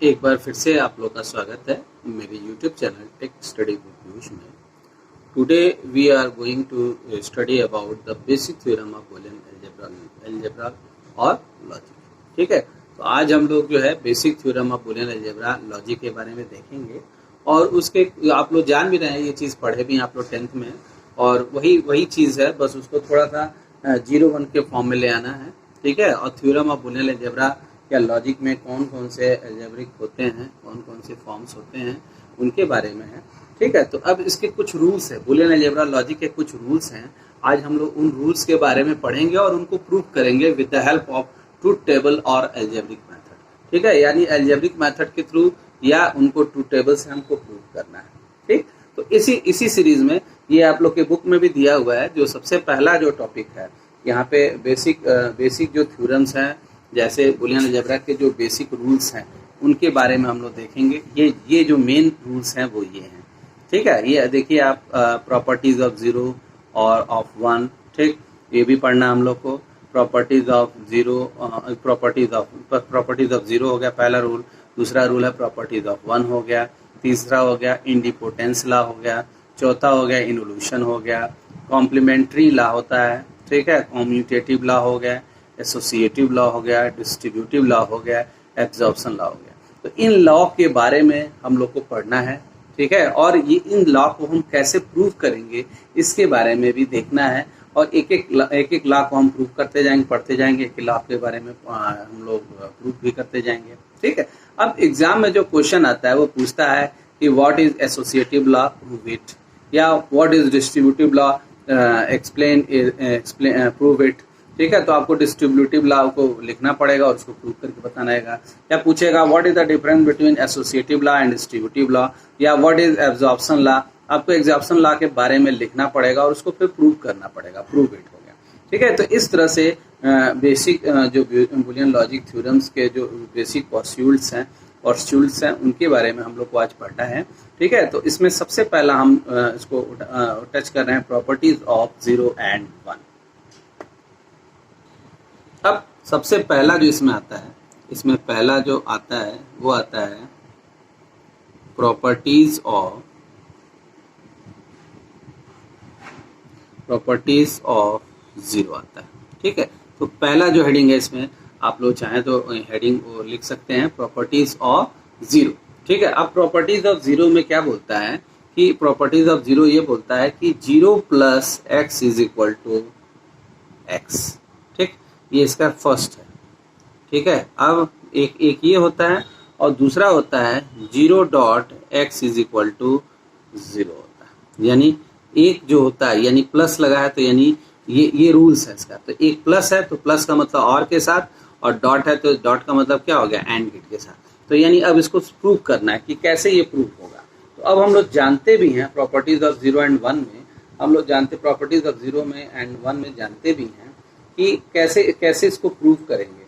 एक बार फिर से आप लोग का स्वागत है मेरे YouTube channel tech study with Piyush में। Today we are going to study about the basic theorem of Boolean algebra और लॉजिक। ठीक है, तो आज हम लोग जो है basic theorem of Boolean algebra logic के बारे में देखेंगे। और उसके आप लोग जान भी रहे हैं, ये चीज़ पढ़े भी हैं आप लोग 10th में, और वही चीज़ है, बस उसको थोड़ा सा 0-1 के फॉर्म में ले आना है। ठीक है, और थ्योरम ऑफ बूलियन अलजेब्रा या लॉजिक में कौन कौन से अलजेब्रिक होते हैं, कौन कौन से फॉर्म्स होते हैं, उनके बारे में है। ठीक है, तो अब इसके कुछ रूल्स है, बूलियन अलजेब्रा लॉजिक के कुछ रूल्स हैं। आज हम लोग उन रूल्स के बारे में पढ़ेंगे और उनको प्रूव करेंगे with the help of truth table और अलजेब्रिक मेथड। ठीक है, यानी अलजेब्रिक मेथड के थ्रू या उनको ट्रूथ टेबल से हमको प्रूव करना है। ठीक, तो इसी सीरीज में ये आप लोग के बुक में भी दिया हुआ है। जो सबसे पहला जो टॉपिक है यहाँ पे बेसिक जो थ्योरम्स हैं, जैसे बूलियन अलजेब्रा के जो बेसिक रूल्स हैं उनके बारे में हम लोग देखेंगे। ये जो मेन रूल्स हैं वो ये हैं। ठीक है, ये देखिए आप, प्रॉपर्टीज ऑफ जीरो और ऑफ वन। ठीक, ये भी पढ़ना हम लोग को। Properties of zero, properties of zero हो गया पहला रूल। दूसरा रूल है प्रॉपर्टीज ऑफ वन हो गया। तीसरा हो गया इंडिपोटेंस लॉ हो गया। चौथा हो गया इन्वोल्यूशन हो गया। कॉम्प्लीमेंट्री लॉ होता है। ठीक है, कम्यूटेटिव लॉ हो गया, एसोसिएटिव लॉ हो गया, डिस्ट्रीब्यूटिव लॉ हो गया, एब्जॉर्प्शन लॉ हो गया। तो इन लॉ के बारे में हम लोग को पढ़ना है। ठीक है, और ये इन लॉ को हम कैसे प्रूव करेंगे इसके बारे में भी देखना है। और एक एक लॉ को हम प्रूव करते जाएंगे, पढ़ते जाएंगे। एक लॉ के बारे में हम लोग प्रूव भी करते जाएंगे। ठीक है, अब एग्जाम में जो क्वेश्चन आता है वो पूछता है कि what is associative law, prove it, या what is distributive law, explain prove it. ठीक है, तो आपको डिस्ट्रीब्यूटिव लॉ को लिखना पड़ेगा और उसको प्रूव करके बताना है। या पूछेगा what is the difference between associative law and distributive law, या व्हाट इज एब्जॉर्प्शन लॉ। आपको एब्जॉर्प्शन लॉ के बारे में लिखना पड़ेगा और उसको फिर प्रूव करना पड़ेगा, प्रूव इट हो गया। ठीक है, तो इस तरह से बेसिक जो बूलियन लॉजिक थ्योरम्स के जो बेसिक पॉस्टुलेट्स हैं उनके बारे में हम लोग को आज पढ़ना है। ठीक है, तो इसमें सबसे पहला हम इसको टच कर रहे हैं, properties of zero and one. अब सबसे पहला जो इसमें आता है, इसमें पहला जो आता है वो आता है प्रॉपर्टीज ऑफ जीरो आता है। ठीक है, तो पहला जो हेडिंग है इसमें आप लोग चाहें तो हेडिंग वो लिख सकते हैं, प्रॉपर्टीज ऑफ जीरो। ठीक है, अब प्रॉपर्टीज ऑफ जीरो में क्या बोलता है कि प्रॉपर्टीज ऑफ जीरो ये बोलता है कि 0 + x is equal to x. ठीक, ये इसका फर्स्ट है। ठीक है, अब एक ये होता है और दूसरा होता है 0.x इज इक्वल टू 0 होता है। यानी एक जो होता है, यानी प्लस लगा है तो यानी ये रूल्स है इसका। तो एक प्लस है तो प्लस का मतलब और के साथ, और डॉट है तो डॉट का मतलब क्या हो गया, एंड गेट के साथ। तो यानी अब इसको प्रूव करना है कि कैसे ये प्रूव होगा। तो अब हम लोग जानते भी हैं properties of zero and one में, हम लोग जानते प्रॉपर्टीज ऑफ जीरो में एंड वन में जानते भी हैं कि कैसे इसको प्रूव करेंगे।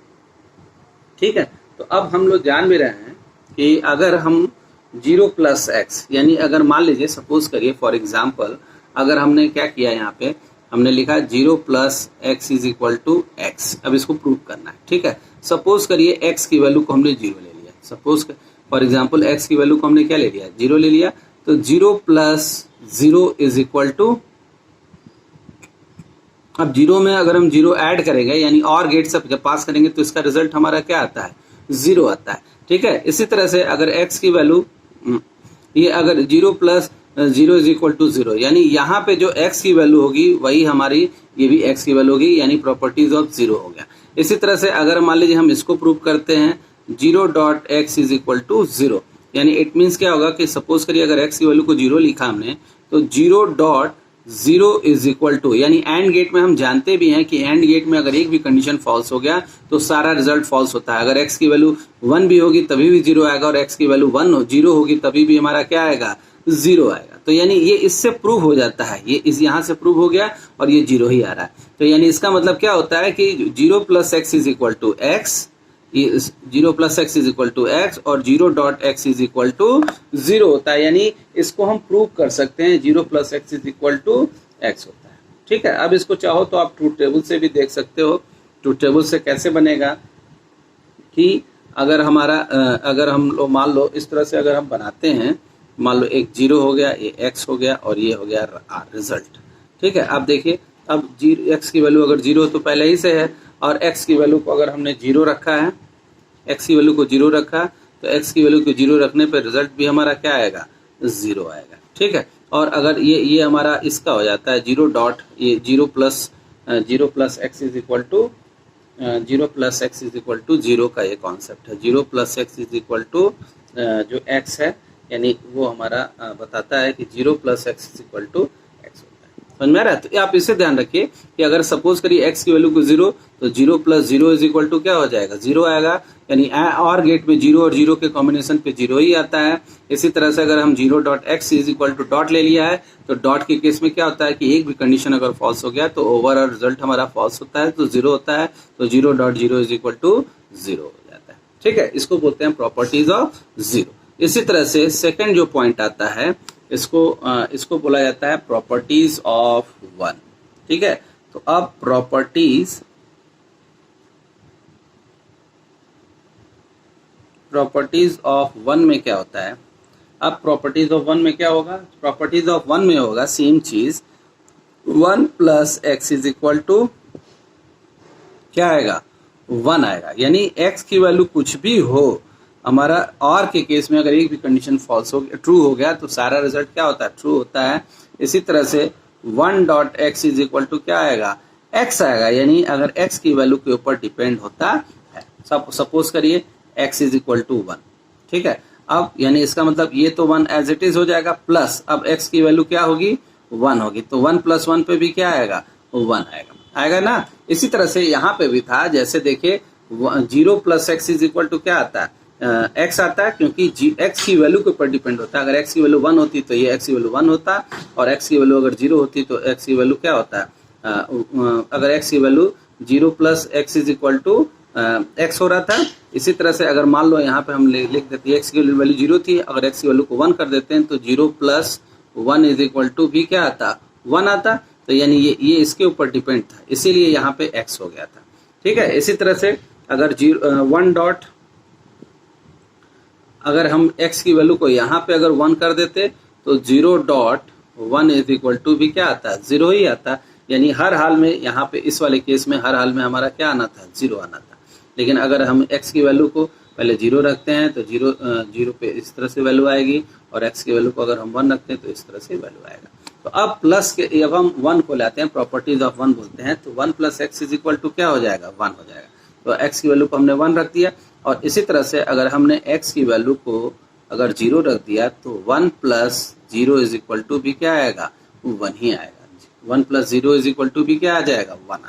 ठीक है, तो अब हम लोग जान भी रहे हैं कि अगर हम 0 + x, यानी अगर मान लीजिए सपोज करिए फॉर एग्जांपल, अगर हमने क्या किया यहाँ पे, हमने लिखा 0 + x is equal to x. अब इसको प्रूव करना है। ठीक है, सपोज करिए x की वैल्यू को हमने 0 ले लिया। सपोज फॉर एग्जांपल x की वैल्यू को हमने क्या ले लिया, 0 ले लिया। तो 0 + 0 इज इक्वल टू, अब 0 में अगर हम 0 ऐड करेंगे यानी और गेट सब जब पास करेंगे तो इसका रिजल्ट हमारा क्या आता है, 0 आता है। ठीक है, इसी तरह से अगर x की वैल्यू, ये अगर 0 + 0 इज इक्वल टू 0, यानी यहाँ पे जो x की वैल्यू होगी वही हमारी ये भी x की वैल्यू होगी, यानी प्रॉपर्टीज ऑफ जीरो हो गया। इसी तरह से अगर मान लीजिए हम इसको प्रूव करते हैं 0.x इज इक्वल टू 0, यानी इट मीन्स क्या होगा कि सपोज करिए अगर x की वैल्यू को 0 लिखा हमने, तो 0.0 इज इक्वल टू, यानी एंड गेट में हम जानते भी हैं कि एंड गेट में अगर एक भी कंडीशन फॉल्स हो गया तो सारा रिजल्ट फॉल्स होता है। अगर x की वैल्यू 1 भी होगी तभी भी 0 आएगा, और x की वैल्यू 0 होगी तभी भी हमारा क्या आएगा, 0 आएगा। तो यानी ये इससे प्रूव हो जाता है, ये इस यहाँ से प्रूव हो गया और ये 0 ही आ रहा है। तो यानी इसका मतलब क्या होता है कि 0 + x is equal to x, 0 + x is equal to x, और 0.x इज इक्वल टू 0 होता है। यानी इसको हम प्रूव कर सकते हैं 0 + x is equal to x होता है। ठीक है, अब इसको चाहो तो आप ट्रूथ टेबल से भी देख सकते हो। ट्रूथ टेबल से कैसे बनेगा कि अगर हमारा अगर हम लोग मान लो इस तरह से अगर हम बनाते हैं, मान लो एक 0 हो गया, ये x हो गया और ये हो गया r रिजल्ट। ठीक है, अब देखिए अब x की वैल्यू अगर 0 तो पहले ही से है, और x की वैल्यू को अगर हमने 0 रखा है, x की वैल्यू को 0 रखा, तो x की वैल्यू को 0 रखने पर रिजल्ट भी हमारा क्या आएगा, 0 आएगा। ठीक है, और अगर ये हमारा इसका हो जाता है 0 डॉट, ये 0 plus x is equal to 0 plus x is equal to 0 का ये कॉन्सेप्ट है। 0 plus x is equal to जो x है, यानी वो हमारा बताता है कि 0 plus x is equal to x होता है। समझ में आ रहा है? तो आप इसे ध्यान रखिए कि अगर सपोज करिए x की वैल्यू को 0, तो 0 प्लस 0 इज इक्वल टू क्या हो जाएगा, 0 आएगा। यानी और गेट में 0 और 0 के कॉम्बिनेशन पे 0 ही आता है। इसी तरह से अगर हम 0 dot x is equal to dot ले लिया है, तो डॉट के केस में क्या होता है कि एक भी कंडीशन अगर फॉल्स हो गया तो ओवरऑल रिजल्ट हमारा फॉल्स होता है, तो 0 होता है, तो 0 डॉट 0 इज इक्वल टू 0 हो जाता है। ठीक है, इसको बोलते हैं प्रॉपर्टीज ऑफ 0। इसी तरह से सेकंड जो पॉइंट आता है, इसको बोला जाता है प्रॉपर्टीज ऑफ 1। ठीक है, तो अब प्रॉपर्टीज ऑफ 1 में क्या होता है, अब प्रॉपर्टीज ऑफ 1 में क्या होगा, प्रॉपर्टीज ऑफ 1 में होगा सेम चीज, 1 plus x is equal to क्या आएगा, 1 आएगा। यानी x की वैल्यू कुछ भी हो, हमारा और के केस में अगर एक भी कंडीशन फॉल्स हो गया, ट्रू हो गया, तो सारा रिजल्ट क्या होता है, ट्रू होता है। इसी तरह से 1 dot x is equal to क्या आएगा, x आएगा। यानी अगर x की वैल्यू के ऊपर डिपेंड होता है, सपोज करिए x इज इक्वल टू 1। ठीक है, अब यानी इसका मतलब ये तो 1 एज इट इज हो जाएगा, प्लस अब x की वैल्यू क्या होगी, 1 होगी, तो 1 प्लस 1 पे भी क्या आएगा, 1 आएगा ना। इसी तरह से यहाँ पे भी था, जैसे देखिए 0 plus x is equal to क्या आता है, x आता है, क्योंकि x की वैल्यू के ऊपर डिपेंड होता है। अगर x की वैल्यू 1 होती तो ये x की वैल्यू 1 होता, और x की वैल्यू अगर 0 होती तो x की वैल्यू क्या होता है, अगर x की value 0 plus x is equal to x हो रहा था। इसी तरह से अगर मान लो यहाँ पे हम लिख देते हैं x की वैल्यू 0 थी, अगर x की वैल्यू को 1 कर देते हैं तो 0 प्लस 1 इज इक्वल टू भी क्या आता, 1 आता। तो यानी ये इसके ऊपर डिपेंड था, इसीलिए यहाँ पे x हो गया था। ठीक है, इसी तरह से अगर 1 डॉट, अगर हम x की वैल्यू को यहाँ पे अगर 1 कर देते तो 0 डॉट 1 इज इक्वल टू भी क्या आता, 0 ही आता। यानी हर हाल में यहाँ पे इस वाले केस में हर हाल में हमारा क्या आना था, 0 आना था। लेकिन अगर हम x की वैल्यू को पहले 0 रखते हैं तो 0 पे इस तरह से वैल्यू आएगी, और x की वैल्यू को अगर हम 1 रखते हैं तो इस तरह से वैल्यू आएगा। तो अब प्लस के जब हम 1 को लाते हैं, प्रॉपर्टीज ऑफ 1 बोलते हैं, तो 1 plus x is equal to क्या हो जाएगा, 1 हो जाएगा। तो x की वैल्यू को हमने 1 रख दिया, और इसी तरह से अगर हमने x की वैल्यू को अगर 0 रख दिया तो 1 प्लस 0 इज इक्वल टू भी क्या आएगा, 1 ही आएगा। 1 प्लस 0 इज इक्वल टू भी क्या आ जाएगा, 1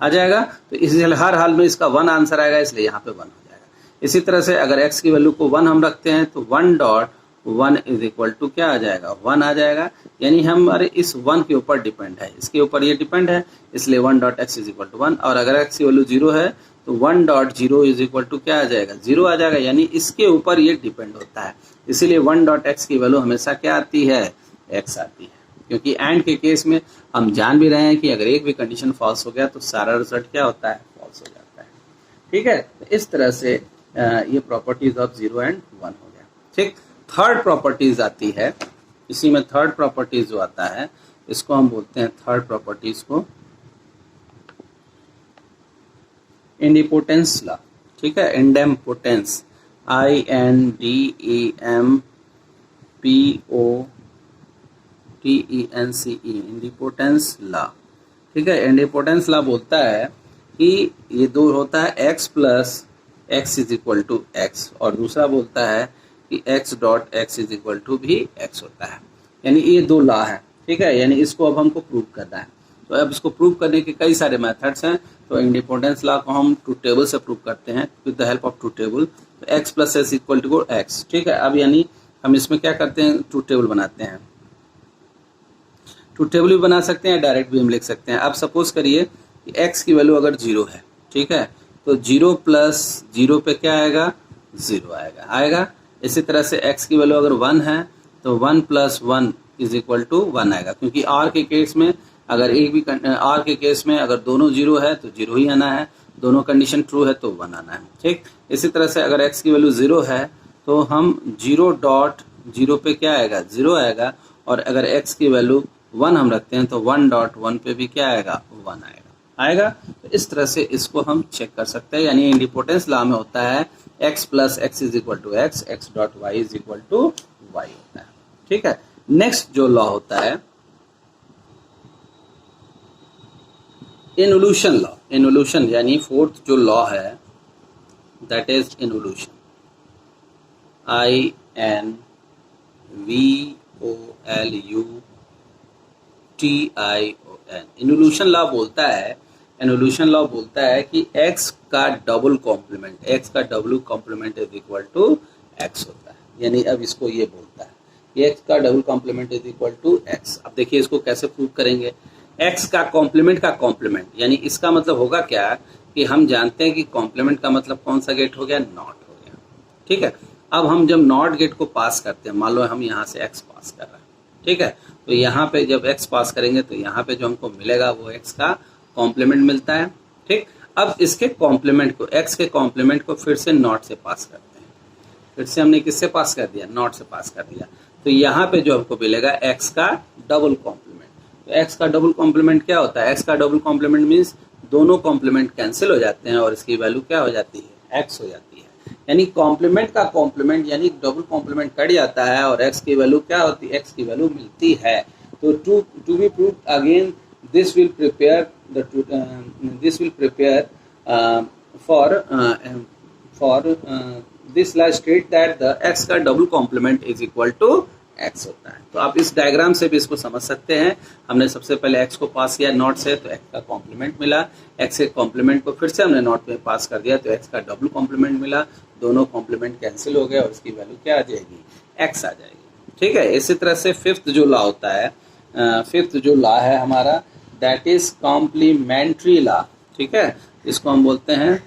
आ जाएगा। तो इसलिए हर हाल में इसका 1 आंसर आएगा, इसलिए यहाँ पे 1 हो जाएगा। इसी तरह से अगर x की वैल्यू को 1 हम रखते हैं तो 1 डॉट 1 इज इक्वल टू क्या आ जाएगा, 1 आ जाएगा। यानी हमारे इस 1 के ऊपर डिपेंड है, इसके ऊपर ये डिपेंड है, इसलिए 1 dot x is equal to 1। और अगर x की वैल्यू 0 है तो 1 डॉट 0 इज इक्वल टू क्या आ जाएगा, 0 आ जाएगा। यानी इसके ऊपर ये डिपेंड होता है, इसीलिए 1 डॉट एक्स की वैल्यू हमेशा क्या आती है, x आती है। क्योंकि एंड के केस में हम जान भी रहे हैं कि अगर एक भी कंडीशन फॉल्स हो गया तो सारा रिजल्ट क्या होता है, फॉल्स हो जाता है। ठीक है, तो इस तरह से ये प्रॉपर्टीज ऑफ 0 एंड 1 हो गया। ठीक, थर्ड प्रॉपर्टीज आती है, इसी में थर्ड प्रॉपर्टीज जो आता है, इसको हम बोलते हैं थर्ड प्रॉपर्टीज को इंडिपोटेंस लॉ। ठीक है, इंडेम्पोटेंस, INDEMPOTENCE, इंडिपोटेंस लॉ। ठीक है, इंडिपोटेंस लॉ बोलता है कि ये दो होता है x plus x is equal to x, और दूसरा बोलता है कि x dot x is equal to भी x होता है। यानी ये दो लॉ है। ठीक है, यानी इसको अब हमको प्रूव करना है। तो अब इसको प्रूव करने के कई सारे मेथड्स हैं। तो इंडिपेंडेंस लॉ को हम ट्रूथ टेबल से प्रूव करते हैं with the help of truth table. तो x plus x equal to x. ठीक है, अब यानी हम इसमें क्या करते हैं, ट्रूथ टेबल बनाते हैं। ट्रूथ टेबल भी बना सकते हैं, डायरेक्ट भी हम लिख सकते हैं। अब सपोज करिए कि x की वैल्यू अगर 0 है, ठीक है, तो 0 प्लस 0 पे क्या आएगा, 0 आएगा। इसी तरह से x की वैल्यू अगर 1 है तो 1 प्लस 1 इज इक्वल टू 1 आएगा, क्योंकि r के केस में अगर एक भी r के केस में अगर दोनों 0 है तो 0 ही आना है। दोनों कंडीशन ट्रू है तो 1 आना है। ठीक, इसी तरह से अगर x की वैल्यू 0 है तो हम 0.0 पे क्या आएगा, 0 आएगा, और अगर x की वैल्यू 1 हम रखते हैं तो 1.1 पे भी क्या आएगा, 1 आएगा। तो इस तरह से इसको हम चेक कर सकते हैं, यानी इंडिपोर्टेंस लॉ में होता है x plus x is equal to x, x dot y is equal to y होता है। ठीक है, नेक्स्ट जो लॉ होता है इन्वोल्यूशन लॉ। इन्वोल्यूशन यानी फोर्थ जो लॉ है that is involution, INVOLUTION। Involution law बोलता है, इन्वोल्यूशन लॉ बोलता है कि x का डबल कॉम्प्लीमेंट, x का double complement is equal to x होता है। यानी अब इसको ये बोलता है कि x का double complement is equal to x। अब देखिए इसको कैसे प्रूव करेंगे, x का कॉम्प्लीमेंट, यानी इसका मतलब होगा क्या कि हम जानते हैं कि कॉम्प्लीमेंट का मतलब कौन सा गेट हो गया, नॉट हो गया। ठीक है, अब हम जब नॉट गेट को पास करते हैं, मान लो हम यहाँ से x पास कर रहे हैं, ठीक है, तो यहाँ पे जब x पास करेंगे तो यहाँ पे जो हमको मिलेगा वो x का कॉम्प्लीमेंट मिलता है। ठीक, अब इसके कॉम्प्लीमेंट को, x के कॉम्प्लीमेंट को फिर से नॉट से पास करते हैं, फिर से हमने किससे पास कर दिया, नॉट से पास कर दिया, तो यहाँ पे जो हमको मिलेगा x का डबल कॉम्प्लीमेंट। तो x का डबल कॉम्प्लीमेंट क्या होता है, x का डबल कॉम्प्लीमेंट मीन्स दोनों कॉम्प्लीमेंट कैंसिल हो जाते हैं और इसकी वैल्यू क्या हो जाती है, x हो जाती है। यानी कॉम्प्लीमेंट का कॉम्प्लीमेंट यानी डबल कॉम्प्लीमेंट कट जाता है और x की वैल्यू क्या होती है, x की वैल्यू मिलती है। तो to be proved again this will prepare for this law state that the x का double complement is equal to x होता है। तो आप इस डायग्राम से भी इसको समझ सकते हैं। हमने सबसे पहले x को पास किया नॉट से तो x का कॉम्प्लीमेंट मिला, x के कॉम्प्लीमेंट को फिर से हमने नॉट में पास कर दिया तो x का डबल कॉम्प्लीमेंट मिला, दोनों कॉम्प्लीमेंट कैंसिल हो गए और इसकी वैल्यू क्या आ जाएगी, x आ जाएगी। ठीक है, इसी तरह से फिफ्थ जो लॉ होता है, फिफ्थ जो लॉ है हमारा दैट इज कॉम्प्लीमेंट्री लॉ। ठीक है, इसको हम बोलते हैं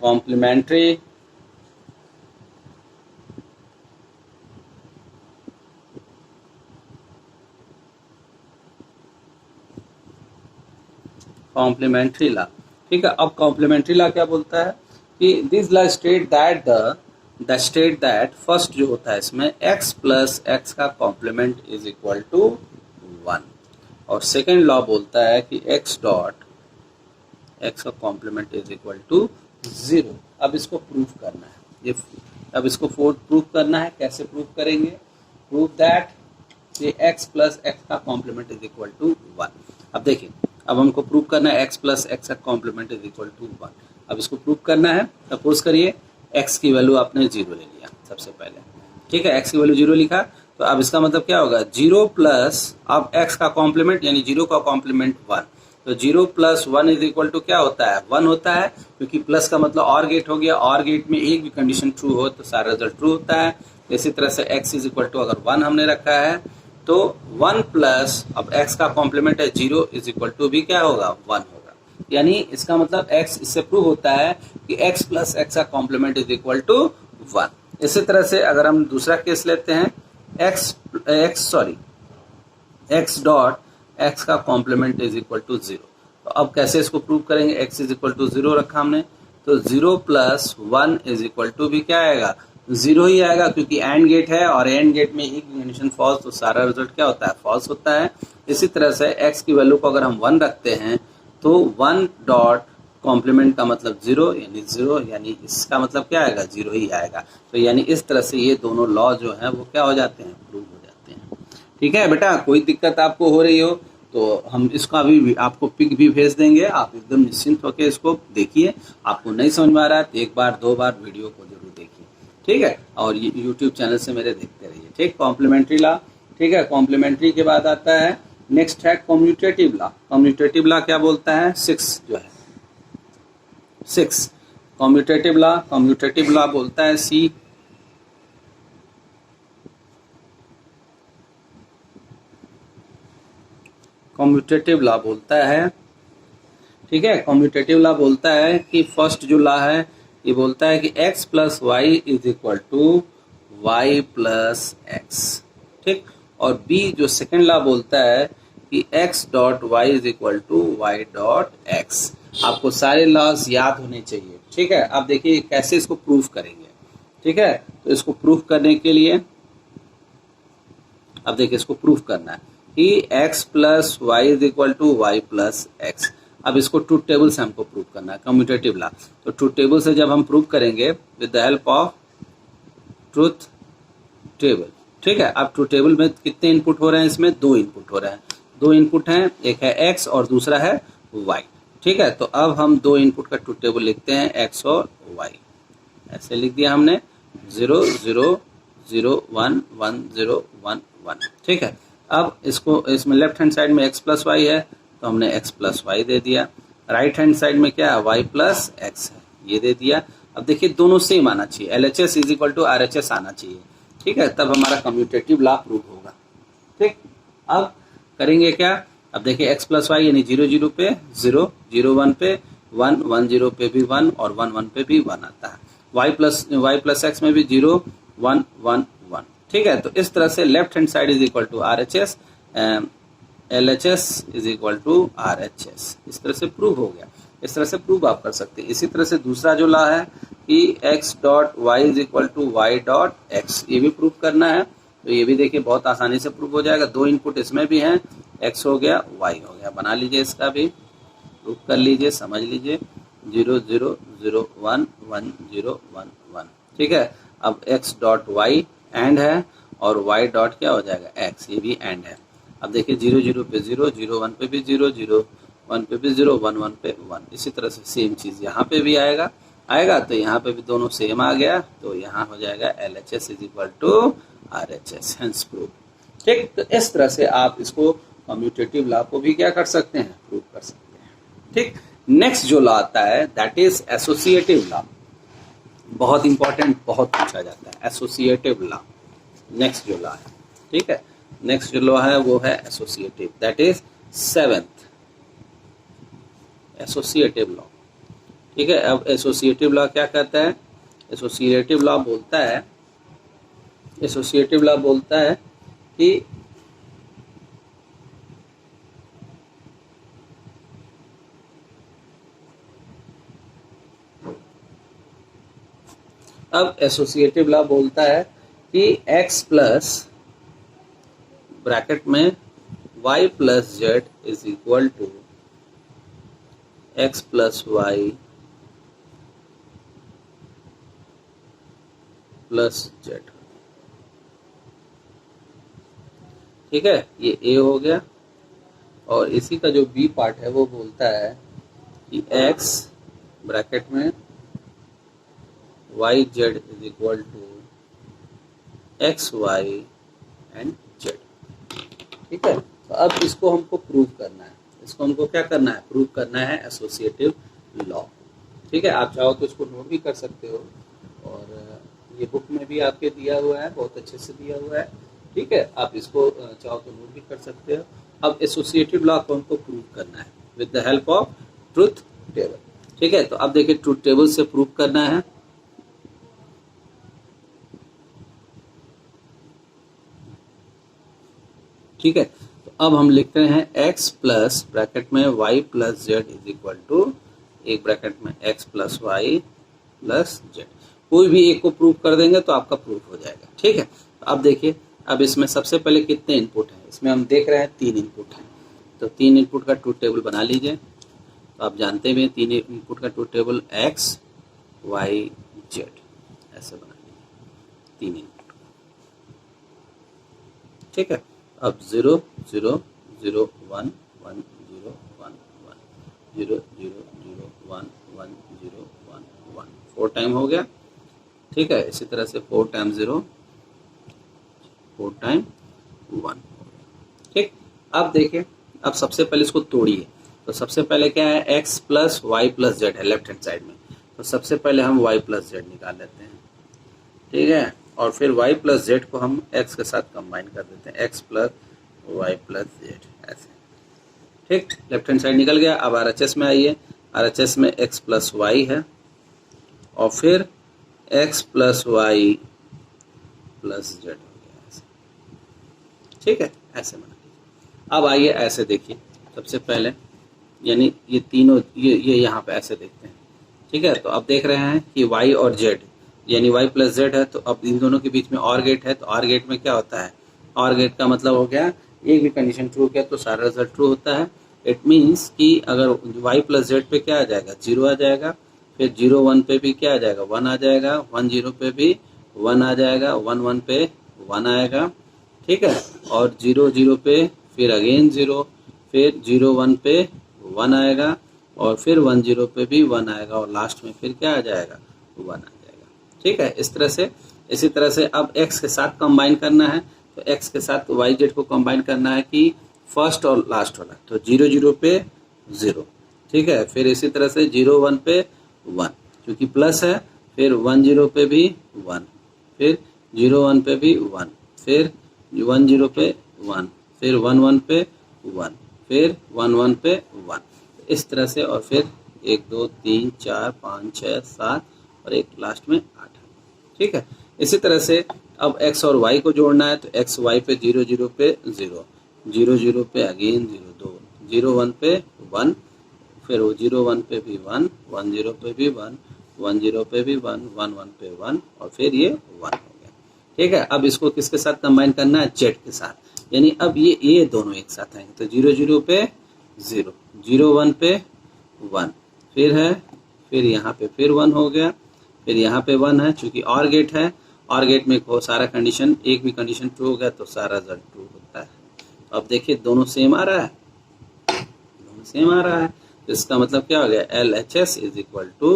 कॉम्प्लीमेंट्री कॉम्प्लीमेंट्री लॉ। ठीक है, अब कॉम्प्लीमेंट्री लॉ क्या बोलता है कि this law state that first जो होता है इसमें x प्लस एक्स का कॉम्प्लीमेंट इज इक्वल टू 1 और सेकेंड लॉ बोलता है कि x डॉट एक्स का कॉम्प्लीमेंट इज इक्वल टू 0। अब इसको प्रूफ करना है, ये अब इसको फोर्थ प्रूफ करना है। कैसे प्रूफ करेंगे, प्रूफ दैट ये x प्लस एक्स का कॉम्प्लीमेंट इज इक्वल टू 1। अब देखिए, अब हमको प्रूव करना है x प्लस एक्स का कॉम्प्लीमेंट इज इक्वल टू 1। अब इसको प्रूव करना है, सपोज करिए x की वैल्यू आपने 0 ले लिया सबसे पहले। ठीक है, x की वैल्यू 0 लिखा, तो अब इसका मतलब क्या होगा, 0 प्लस अब x का कॉम्प्लीमेंट यानी 0 का कॉम्प्लीमेंट 1, तो 0 प्लस 1 इज इक्वल टू क्या होता है, 1 होता है, क्योंकि प्लस का मतलब और गेट हो गया, और गेट में एक भी कंडीशन ट्रू हो तो सारा रिजल्ट ट्रू होता है। इसी तरह से x इज इक्वल टू अगर 1 हमने रखा है तो 1 प्लस अब x का कॉम्प्लीमेंट है 0 इज इक्वल टू भी क्या होगा, 1 होगा। यानी इसका मतलब x इससे प्रूव होता है कि x प्लस एक्स का कॉम्प्लीमेंट इज इक्वल टू 1। इसी तरह से अगर हम दूसरा केस लेते हैं x डॉट एक्स का कॉम्प्लीमेंट इज इक्वल टू 0, तो अब कैसे इसको प्रूव करेंगे, x इज इक्वल टू 0 रखा हमने, तो 0 प्लस 1 इज इक्वल टू भी क्या आएगा, 0 ही आएगा, क्योंकि एंड गेट है और एंड गेट में एक कंडीशन फॉल्स तो सारा रिजल्ट क्या होता है, फॉल्स होता है। इसी तरह से x की वैल्यू को अगर हम 1 रखते हैं तो 1 डॉट कॉम्प्लीमेंट का मतलब 0 यानी इसका मतलब क्या आएगा, 0 ही आएगा। तो यानी इस तरह से ये दोनों लॉ जो है वो क्या हो जाते हैं, प्रूव हो जाते हैं। ठीक है बेटा, कोई दिक्कत आपको हो रही हो तो हम इसका भी आपको पिक भी भेज देंगे, आप एकदम निश्चिंत होकर इसको देखिए। आपको नहीं समझ में आ रहा है तो एक बार 2 बार वीडियो को जरूर देखिए। ठीक है, और ये यूट्यूब चैनल से मेरे देखते रहिए। ठीक, कॉम्प्लीमेंट्री लॉ। ठीक है, कॉम्प्लीमेंट्री के बाद आता है नेक्स्ट है कम्यूटेटिव लॉ। कम्यूटेटिव लॉ क्या बोलता है, 6 जो है 6 कम्यूटेटिव लॉ बोलता है C कम्यूटेटिव लॉ बोलता है, ठीक है, कम्यूटेटिव लॉ बोलता है कि फर्स्ट जो लॉ है ये बोलता है कि x plus y is equal to y plus x. ठीक, और b जो सेकेंड लॉ बोलता है कि x dot y is equal to y dot x. आपको सारे लॉज याद होने चाहिए। ठीक है, अब देखिए कैसे इसको प्रूफ करेंगे। ठीक है, तो इसको प्रूफ करने के लिए अब देखिए इसको प्रूफ करना है कि x plus y is equal to y plus x. अब इसको ट्रूथ टेबल से हमको प्रूफ करना है, कम्यूटेटिव लॉ। तो ट्रूथ टेबल से जब हम प्रूफ करेंगे with the help of truth table. ठीक है, अब ट्रूथ टेबल में कितने इनपुट हो रहे हैं, इसमें 2 इनपुट हो रहे हैं। 2 इनपुट हैं, एक है x और दूसरा है y। ठीक है, तो अब हम 2 इनपुट का ट्रूथ टेबल लिखते हैं, x और y। ऐसे लिख दिया हमने 0 0 0 1 1 0 1 1। ठीक है, अब इसको इसमें लेफ्ट हैंड साइड में x प्लस वाई है तो हमने x प्लस वाई दे दिया। राइट हैंड साइड में क्या है, y प्लस एक्स है, ये दे दिया। अब देखिए दोनों सेम आना चाहिए, LHS is equal to RHS आना चाहिए। ठीक है, तब हमारा कम्यूटेटिव लॉ प्रूव होगा। ठीक, अब करेंगे क्या, अब देखिए x प्लस वाई यानी 0 0 पे 0, 0 1 पे 1, 1 0 पे भी 1 और 1 1 पे भी 1 आता है। y प्लस एक्स में भी 0 1 1 1। ठीक है, तो इस तरह से left hand side is equal to RHS, LHS is equal to RHS। इस तरह से प्रूव हो गया। इस तरह से प्रूव आप कर सकते हैं। इसी तरह से दूसरा जो लॉ है कि x dot y is equal to y dot x, ये भी प्रूव करना है। तो ये भी देखिए बहुत आसानी से प्रूव हो जाएगा। 2 इनपुट इसमें भी हैं, x हो गया y हो गया। बना लीजिए, इसका भी प्रूव कर लीजिए, समझ लीजिए। 0 0 0 1 1 0 1 1। ठीक है, अब x डॉट वाई एंड है और y डॉट क्या हो जाएगा, x, ये भी एंड है। अब देखिए 0 0 पे 0, 0 1 पे भी 0, 0 1 पे भी 0, 1 1 पे 1। इसी तरह से सेम चीज यहाँ पे भी आएगा तो यहाँ पे भी दोनों सेम आ गया, तो यहाँ हो जाएगा LHS is equal to RHS, hence prove. ठीक, तो इस तरह से आप इसको कम्यूटेटिव लॉ को भी क्या कर सकते हैं, प्रूव कर सकते हैं। ठीक, नेक्स्ट जो लॉ आता है दैट इज एसोसिएटिव लॉ। बहुत इंपॉर्टेंट, बहुत पूछा जाता है एसोसिएटिव लॉ। नेक्स्ट जो लॉ है, ठीक है, नेक्स्ट जो लॉ है वो है associative, that is 7th associative law. ठीक है, अब एसोसिएटिव लॉ क्या कहता है, एसोसिएटिव लॉ बोलता है कि अब एसोसिएटिव लॉ बोलता है कि x प्लस ब्रैकेट में y plus z is equal to x plus y plus z. ठीक है, ये a हो गया। और इसी का जो b पार्ट है वो बोलता है कि x ब्रैकेट में y z is equal to x y and z. ठीक है, तो अब इसको हमको प्रूव करना है। इसको हमको क्या करना है, प्रूव करना है एसोसिएटिव लॉ। ठीक है, आप चाहो तो इसको नोट भी कर सकते हो और ये बुक में भी आपके दिया हुआ है, बहुत अच्छे से दिया हुआ है। ठीक है, आप इसको चाहो तो नोट भी कर सकते हो। अब एसोसिएटिव लॉ को हमको प्रूव करना है with the help of truth table. ठीक है, तो अब देखिए ट्रूथ टेबल से प्रूव करना है। ठीक है, तो अब हम लिखते हैं x प्लस ब्रैकेट में y plus z is equal to एक ब्रैकेट में x plus y plus z. कोई भी एक को प्रूव कर देंगे तो आपका प्रूफ हो जाएगा। ठीक है, तो अब देखिए, अब इसमें सबसे पहले कितने इनपुट हैं, इसमें हम देख रहे हैं 3 इनपुट हैं। तो 3 इनपुट का ट्रूथ टेबल बना लीजिए। तो आप जानते भी हैं 3 इनपुट का truth table x y z, ऐसे बना लीजिए 3 इनपुट। ठीक है, अब 0 0 0 1 1 0 1 1 0 0 0 1 1 0 1 1 4 टाइम हो गया। ठीक है, इसी तरह से 4 टाइम 0 4 टाइम 1 हो गया। ठीक, अब देखिए, अब सबसे पहले इसको तोड़िए। तो सबसे पहले क्या है, x plus y plus z है लेफ्ट हैंड साइड में। तो सबसे पहले हम y प्लस जेड निकाल लेते हैं। ठीक है, और फिर y प्लस जेड को हम x के साथ कंबाइन कर देते हैं, x plus y plus z, ऐसे। ठीक, लेफ्ट हैंड साइड निकल गया। अब RHS में आइए, RHS में x प्लस वाई है और फिर x plus y plus z हो गया, ऐसे। ठीक है, ऐसे बना लीजिए। अब आइए ऐसे देखिए, सबसे पहले यानी ये तीनों ये यहाँ पे ऐसे देखते हैं, ठीक है। तो अब देख रहे हैं कि y और z, यानी y प्लस जेड है, तो अब इन दोनों के बीच में और गेट है, तो और गेट में क्या होता है, और गेट का मतलब हो गया एक भी कंडीशन ट्रू किया तो सारा रिजल्ट ट्रू होता है। इट मीन्स कि अगर y प्लस जेड पे क्या आ जाएगा, 0 आ जाएगा, फिर 0 1 पे भी क्या आ जाएगा, 1 आ जाएगा, 1 0 पे भी 1 आ जाएगा, 1 1 पे 1 आएगा, ठीक है। और 0 0 पे फिर अगेन 0, फिर 0 1 पे 1 आएगा, और फिर 1 0 पे भी 1 आएगा, और लास्ट में फिर क्या आ जाएगा, 1 आ जाएगा, ठीक है। इस तरह से, इसी तरह से अब x के साथ कंबाइन करना है, तो x के साथ y z को कंबाइन करना है कि फर्स्ट और लास्ट वाला, तो 0 0 पे 0, ठीक है। फिर इसी तरह से 0 1 पे 1 क्योंकि प्लस है, फिर 1 0 पे भी 1, फिर 0 1 पे भी 1, फिर 1 0 पे 1, फिर 1 1 पे 1, फिर 1 1 पे 1, इस तरह से। और फिर 1 2 3 4 5 6 7 और एक लास्ट में 8, ठीक है। इसी तरह से अब x और y को जोड़ना है, तो x y पे 0 0 पे 0, 0 0 पे अगेन 0 2, 0 1 पे 1, फिर वो 0 1 पे भी 1, 1 0 पे भी 1, 1 0 पे भी 1, 1 1 पे 1, और फिर ये 1 हो गया, ठीक है। अब इसको किसके साथ कंबाइन करना है, z के साथ, यानी अब ये दोनों एक साथ आएंगे, तो 0 0 पे 0, 0 1 पे 1, फिर है, फिर यहाँ पे फिर 1 हो गया, फिर यहाँ पे 1 है, चूंकि और गेट है, और गेट में को सारा कंडीशन, एक भी कंडीशन ट्रू हो गया तो सारा रिजल्ट ट्रू होता है। अब देखिए दोनों सेम आ रहा है, दोनों सेम आ रहा है, तो इसका मतलब क्या हो गया, LHS is equal to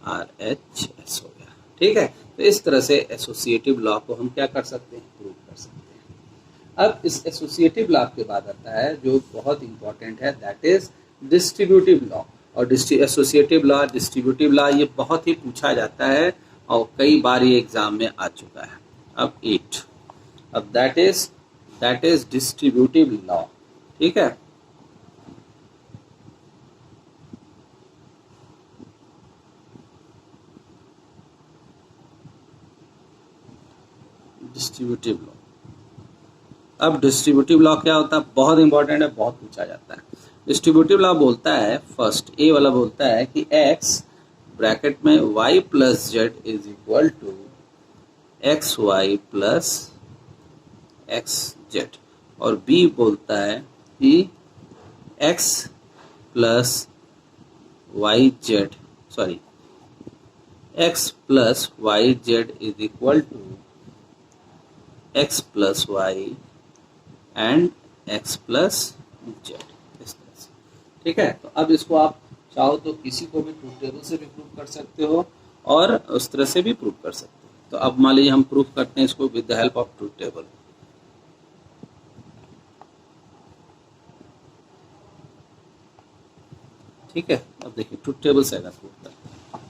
RHS हो गया, ठीक है। तो इस तरह से एसोसिएटिव लॉ को हम क्या कर सकते हैं, प्रूव कर सकते हैं। अब इस एसोसिएटिव लॉ के बाद आता है जो बहुत इंपॉर्टेंट है, दैट इज डिस्ट्रीब्यूटिव लॉ। और एसोसिएटिव लॉ, डिस्ट्रीब्यूटिव लॉ, ये बहुत ही पूछा जाता है और कई बार ये एग्जाम में आ चुका है। अब 8, अब दैट इज डिस्ट्रीब्यूटिव लॉ, ठीक है। डिस्ट्रीब्यूटिव लॉ, अब डिस्ट्रीब्यूटिव लॉ क्या होता है, बहुत इंपॉर्टेंट है, बहुत पूछा जाता है। डिस्ट्रीब्यूटिव लॉ बोलता है, फर्स्ट ए वाला बोलता है कि x ब्रैकेट में y plus z is equal to x y plus x z, और बी बोलता है कि x plus y z, sorry x plus y z is equal to x plus y and x plus z, इस तरह से, ठीक है। तो अब इसको आप चाहो तो किसी को भी ट्रूथ टेबल से भी प्रूव कर सकते हो और उस तरह से भी प्रूव कर सकते हो। तो अब मान लीजिए हम प्रूव करते हैं इसको with the help of truth table. ठीक है, अब देखिए ट्रूथ टेबल से अगर प्रूव करते हैं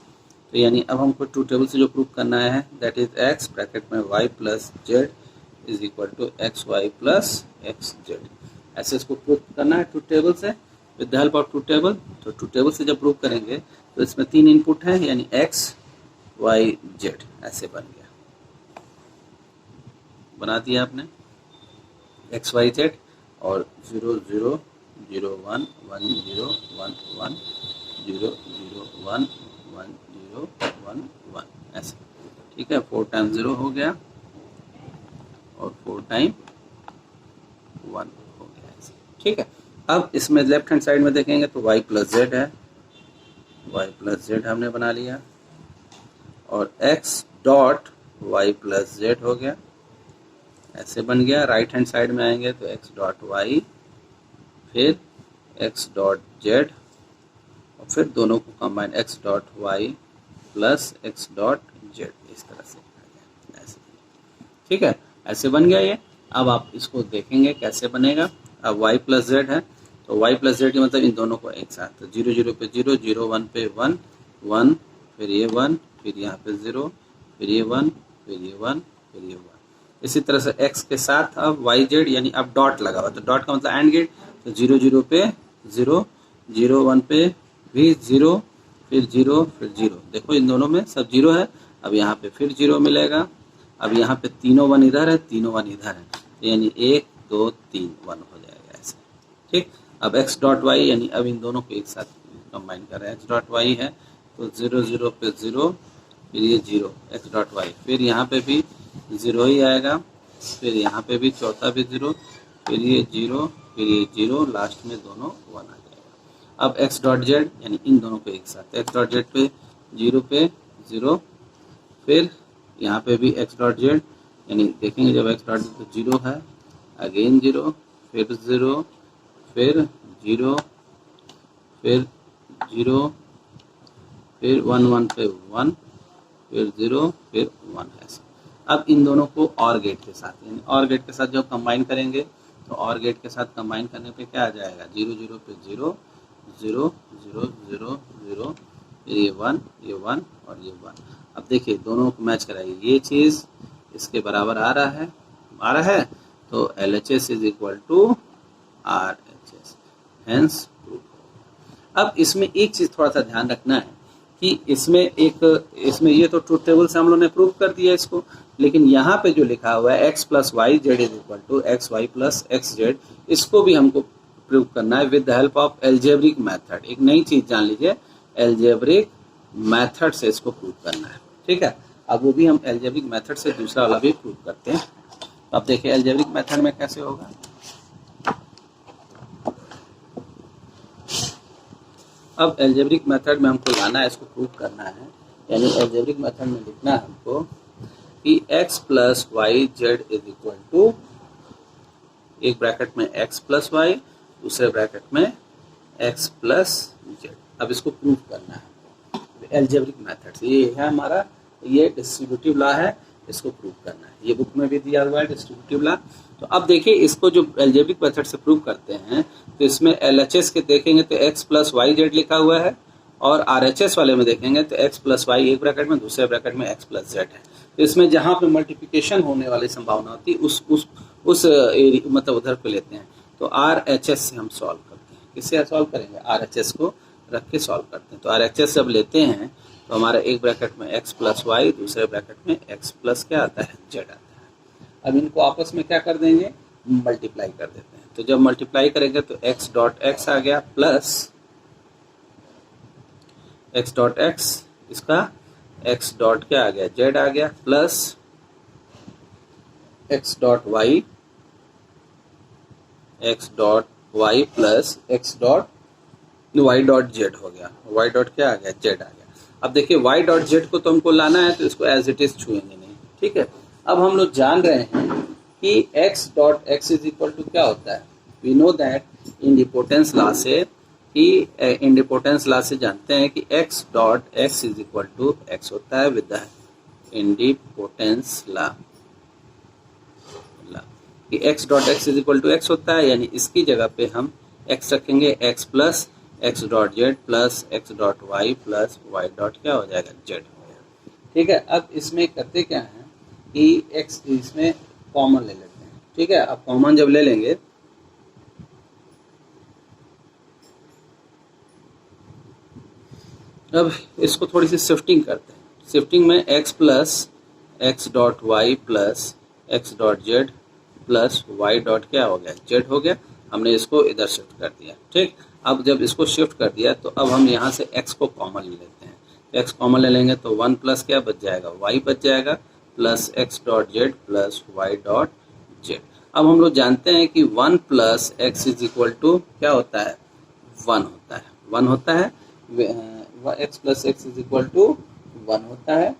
तो यानी अब हमको ट्रूथ टेबल से जो प्रूव करना है दैट इज x ब्रैकेट में y plus z is equal to x y plus x z, ऐसे इसको प्रूव करना है ट्रूथ टेबल से with the help of truth table. तो ट्रूथ टेबल से जब प्रूव करेंगे तो इसमें 3 इनपुट है, यानी x y z, ऐसे बन गया, बना दिया आपने x y z, और 0 0 0 1 1 0 1 1 0 0 1 1 0 1 1, ऐसे, ठीक है। 4 टाइम 0 हो गया और 4 टाइम 1 हो गया, ऐसे, ठीक है। अब इसमें लेफ्ट हैंड साइड में देखेंगे तो y प्लस जेड है, y प्लस जेड हमने बना लिया, और x dot y plus z हो गया, ऐसे बन गया। राइट हैंड साइड में आएंगे तो x डॉट y, फिर x डॉट जेड, और फिर दोनों को combine x dot y plus x dot Z, इस तरह से ऐसे, ठीक है, ऐसे बन गया ये। अब आप इसको देखेंगे कैसे बनेगा। अब y प्लस जेड है तो y प्लस जेड मतलब इन दोनों को एक साथ, तो 0 0 पे 0, 0 1 पे 1 1, फिर ये 1, फिर यहाँ पे 0, फिर ये 1, फिर ये 1, फिर ये 1। इसी तरह से x के साथ अब y जेड, यानी अब डॉट लगा हुआ, तो डॉट का मतलब एंड गेट, तो 0 0 पे 0, 0 1 पे भी 0, फिर 0, फिर 0, देखो इन दोनों में सब 0 है। अब यहाँ पे फिर 0 मिलेगा, अब यहाँ पे तीनों 1 इधर है, तीनों 1 इधर है, यानी 1 2 3 1 हो जाएगा ऐसे, ठीक। अब x डॉट वाई यानी अब इन दोनों को एक साथ कंबाइन कर रहे हैं। x डॉट वाई है तो 0 0 पे 0, फिर ये 0 x डॉट वाई, फिर यहाँ पे भी 0 ही आएगा, फिर यहाँ पे भी चौथा भी 0, फिर ये 0, फिर ये 0, लास्ट में दोनों 1 आ जाएगा। अब x डॉट जेड यानी इन दोनों को एक साथ, x डॉट जेड पे 0 पे 0, फिर यहाँ पे भी x डॉट जेड यानी देखेंगे जब x डॉट जेड 0 है, अगेन 0, फिर 0, फिर 0, फिर 0, फिर 1 1 पे 1, फिर 0, फिर 1 ऐसे। अब इन दोनों को और गेट के साथ यानी और गेट के साथ जब कंबाइन करेंगे तो और गेट के साथ कंबाइन करने पे क्या आ जाएगा, 0 0 पे 0 0 0 0 0, फिर ये 1 और ये 1। अब देखिए दोनों को मैच कराइए, ये चीज़ इसके बराबर आ रहा है तो LHS is equal to RHS, hence proof. अब इसमें एक चीज़ थोड़ा सा ध्यान रखना है कि इसमें ये तो ट्रूथ टेबल से हम लोगों ने प्रूव कर दिया इसको, लेकिन यहाँ पे जो लिखा हुआ है x plus y z is equal to x y plus x z, इसको भी हमको प्रूव करना है with the help of algebraic method. एक नई चीज़ जान लीजिए, एल्जेब्रिक मेथड से इसको प्रूव करना है, ठीक है। अब वो भी हम एल्जेब्रिक मेथड से दूसरा वाला भी प्रूव करते हैं। अब देखिए एल्जेब्रिक मेथड में कैसे होगा। अब एल्जेब्रिक मेथड में हमको लाना है, इसको प्रूव करना है, यानी एल्जेब्रिक मेथड में लिखना है हमको कि x plus y z is equal to, एक ब्रैकेट में x प्लस वाई, दूसरे ब्रैकेट में x प्लस जेड। अब इसको प्रूव करना है एल्जेब्रिक मेथड से। ये है हमारा, ये डिस्ट्रीब्यूटिव लॉ है, इसको प्रूव करना है। ये बुक में भी दिया हुआ है डिस्ट्रीब्यूटिव लॉ। तो अब देखिए इसको जो एल्जेब्रिक मेथड से प्रूव करते हैं तो इसमें LHS के देखेंगे तो x प्लस वाई जेड लिखा हुआ है, और RHS वाले में देखेंगे तो x प्लस वाई एक ब्रैकेट में, दूसरे ब्रैकेट में x प्लस जेड है। तो इसमें जहाँ पे मल्टीप्लिकेशन होने वाली संभावना होती है उस मतलब उधर पे लेते हैं। तो RHS से हम सॉल्व करते हैं। किससे सॉल्व करेंगे, RHS को रख के सॉल्व करते हैं। तो RHS जब लेते हैं तो हमारा एक ब्रैकेट में x प्लस वाई, दूसरे ब्रैकेट में x प्लस क्या आता है, जेड आता है। अब इनको आपस में क्या कर देंगे, मल्टीप्लाई कर देते हैं। तो जब मल्टीप्लाई करेंगे तो x डॉट x आ गया प्लस x डॉट x, इसका x डॉट क्या आ गया, z आ गया, plus x dot y plus x dot y dot z हो गया, y डॉट क्या आ गया, z आ गया। अब देखिए y डॉट z को तो हमको लाना है तो इसको एज इट इज छुएंगे नहीं, ठीक है। अब हम लोग जान रहे हैं कि x dot x is equal to क्या होता है, we know that idempotence law से, कि इंडिपोटेंस लॉ से जानते हैं कि x dot x is equal to x होता है विद द इंडिपोटेंस लॉ, कि x dot x is equal to x होता है, यानी इसकी जगह पे हम x रखेंगे, x plus x dot z plus x dot y plus y dot क्या हो जाएगा, जेड हो जाएगा, ठीक है। अब इसमें करते क्या है कि x इसमें कॉमन ले लेते हैं, ठीक है। अब कॉमन जब ले लेंगे अब इसको थोड़ी सी शिफ्टिंग करते हैं। शिफ्टिंग में x plus x dot y plus x dot z plus y dot क्या हो गया, जेड हो गया। हमने इसको इधर शिफ्ट कर दिया, ठीक। अब जब इसको शिफ्ट कर दिया तो अब हम यहाँ से x को कॉमन ले लेते हैं। तो x कॉमन ले लेंगे तो 1 प्लस क्या बच जाएगा, y बच जाएगा, plus x dot z plus y dot z. अब हम लोग जानते हैं कि 1 plus x is equal to क्या होता है, 1 होता है, 1 होता है, x plus x is equal to 1 होता है,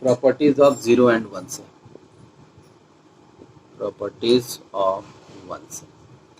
प्रॉपर्टीज ऑफ 0 एंड 1 से, प्रॉपर्टीज ऑफ 1 से,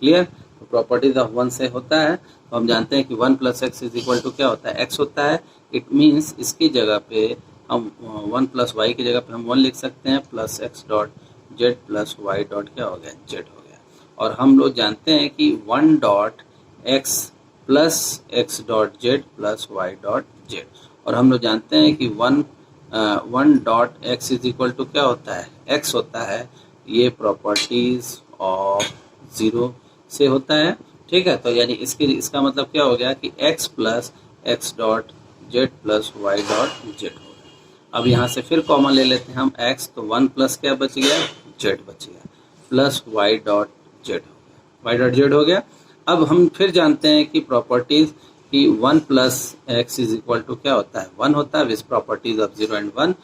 क्लियर। तो प्रॉपर्टीज ऑफ 1 से होता है, तो हम जानते हैं कि 1 plus x is equal to क्या होता है, x होता है। इट मीन्स इसकी जगह पे हम 1 प्लस वाई की जगह पे हम 1 लिख सकते हैं, plus x dot z plus y dot क्या हो गया, जेड हो गया। और हम लोग जानते हैं कि 1 dot x plus x dot z plus y dot z, और हम लोग जानते हैं कि 1 dot x is equal to क्या होता है, x होता है। ये प्रॉपर्टीज ऑफ 0 से होता है, ठीक है। तो यानी इसका मतलब क्या हो गया कि x plus x dot z plus y dot z हो गया। अब यहाँ से फिर कॉमन ले लेते हैं हम x, तो 1 प्लस क्या बच गया, जेड बच गया, प्लस वाई डॉट जेड हो गया, वाई डॉट जेड हो गया। अब हम फिर जानते हैं कि प्रॉपर्टीज कि 1 plus x is equal to क्या होता है, 1 होता है विथ प्रॉपर्टीज ऑफ 0 एंड 1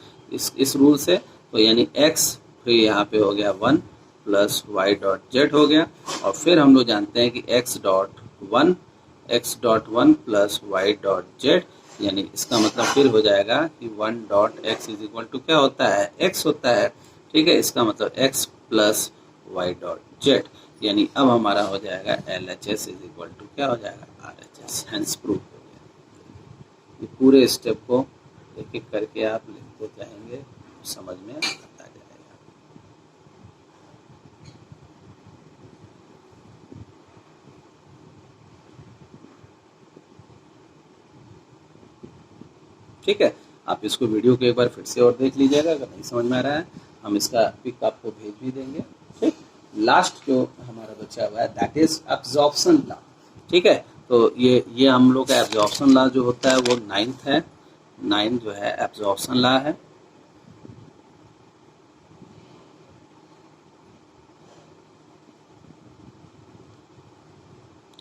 इस रूल से। तो यानी एक्स फिर यहाँ पे हो गया 1 प्लस वाई डॉट जेड हो गया। और फिर हम लोग जानते हैं कि x dot one plus y dot z, यानी इसका मतलब फिर हो जाएगा कि 1 dot x is equal to क्या होता है, एक्स होता है। ठीक है, इसका मतलब x plus y dot z, यानी अब हमारा हो जाएगा LHS इज इक्वल टू क्या हो जाएगा, RHS। हैंस प्रूफ हो गया। ये पूरे स्टेप को एक एक करके आप लिखते जाएंगे, समझ में आता जाएगा। ठीक है, आप इसको वीडियो को एक बार फिर से और देख लीजिएगा, अगर नहीं समझ में आ रहा है हम इसका पिक आपको भेज भी देंगे। ठीक, लास्ट जो हमारा बचा हुआ है दैट इज एब्जॉर्प्शन लॉ। ठीक है, तो ये हम लोग का एब्जॉर्प्शन लॉ जो होता है वो 9th है, 9 जो है एब्जॉर्प्शन लॉ है।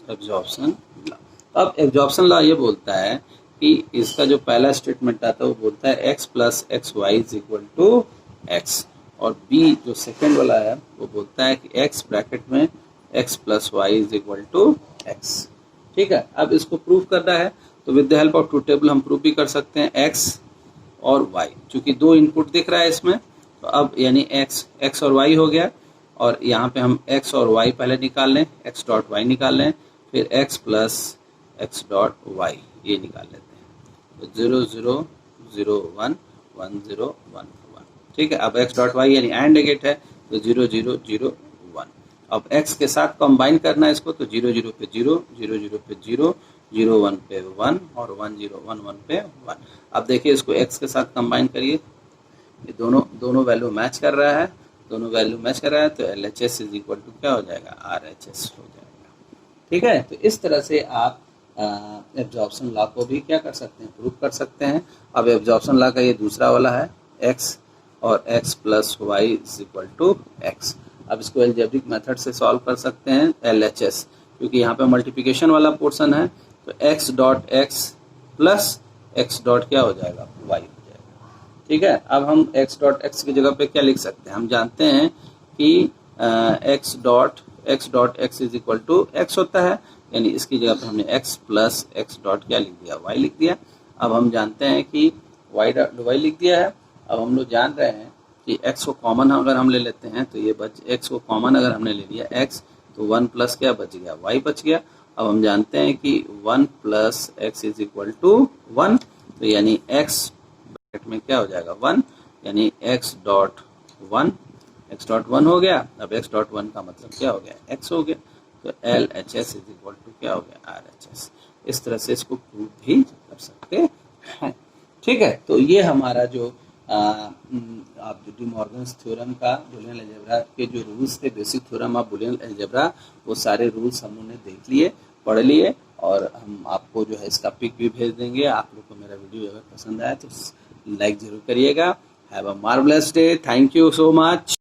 एब्जॉर्प्शन लॉ, अब एब्जॉर्प्शन लॉ ये बोलता है कि इसका जो पहला स्टेटमेंट आता है वो बोलता है x plus x y is equal to x, और बी जो सेकेंड वाला है वो बोलता है कि एक्स ब्रैकेट में x plus y is equal to x. ठीक है, अब इसको प्रूव करना है तो with the help of truth table हम प्रूव भी कर सकते हैं एक्स और वाई, चूंकि दो इनपुट दिख रहा है इसमें, तो अब यानी एक्स और वाई हो गया। और यहाँ पे हम एक्स और वाई पहले निकाल लें, एक्स डॉट वाई निकाल लें, फिर x plus x dot y ये निकाल लेते हैं। तो 0 0 0 1 1 0 1 1। ठीक है, अब एक्स डॉट वाई यानी एंड गेट है, तो 0 0 0 1। अब एक्स के साथ कंबाइन करना है इसको, तो 0 0 पे 0 0 0 पे 0 0 1 पे 1 और 1 0 1 1 पे 1। अब देखिए इसको एक्स के साथ कंबाइन करिए, ये दोनों वैल्यू मैच कर रहा है, दोनों वैल्यू मैच कर रहा है, तो LHS इज इक्वल टू क्या हो जाएगा, RHS हो जाएगा। ठीक है, तो इस तरह से आप एब्जॉर्प्शन लॉ को भी क्या कर सकते हैं, प्रूव कर सकते हैं। अब एब्जॉर्प्शन लॉ का ये दूसरा वाला है एक्स और x plus y is equal to x. अब इसको एल्जेब्रिक मेथड से सॉल्व कर सकते हैं LHS, क्योंकि यहाँ पे मल्टीप्लिकेशन वाला पोर्शन है, तो x dot x plus x dot क्या हो जाएगा, वाई हो जाएगा। ठीक है, अब हम एक्स डॉट एक्स की जगह पे क्या लिख सकते हैं, हम जानते हैं कि x dot x is equal to x होता है, यानी इसकी जगह पे हमने एक्स प्लस एक्स डॉट क्या लिख दिया, वाई लिख दिया। अब हम जानते हैं कि वाई लिख दिया है। अब हम लोग जान रहे हैं कि एक्स को कॉमन अगर हम ले लेते हैं तो ये एक्स को कॉमन अगर हमने ले लिया एक्स, तो 1 प्लस क्या बच गया, वाई बच गया। अब हम जानते हैं कि 1 plus x is equal to 1, तो यानी एक्स ब्रैकेट में क्या हो जाएगा 1, यानी एक्स डॉट 1 हो गया। अब एक्स डॉट 1 का मतलब क्या हो गया, एक्स हो गया, तो LHS इज इक्वल टू क्या हो गया, RHS। इस तरह से इसको प्रूव भी कर सकते हैं। ठीक है, तो ये हमारा जो आप जो डी मॉर्गन्स थ्योरम का बुलियन अलजेब्रा के जो रूल्स थे, basic theorem of Boolean algebra, वो सारे रूल्स हम लोगों ने देख लिए, पढ़ लिए, और हम आपको जो है इसका पिक भी भेज देंगे। आप लोग को मेरा वीडियो अगर पसंद आए तो लाइक जरूर करिएगा। Have a marvellous day, thank you so much.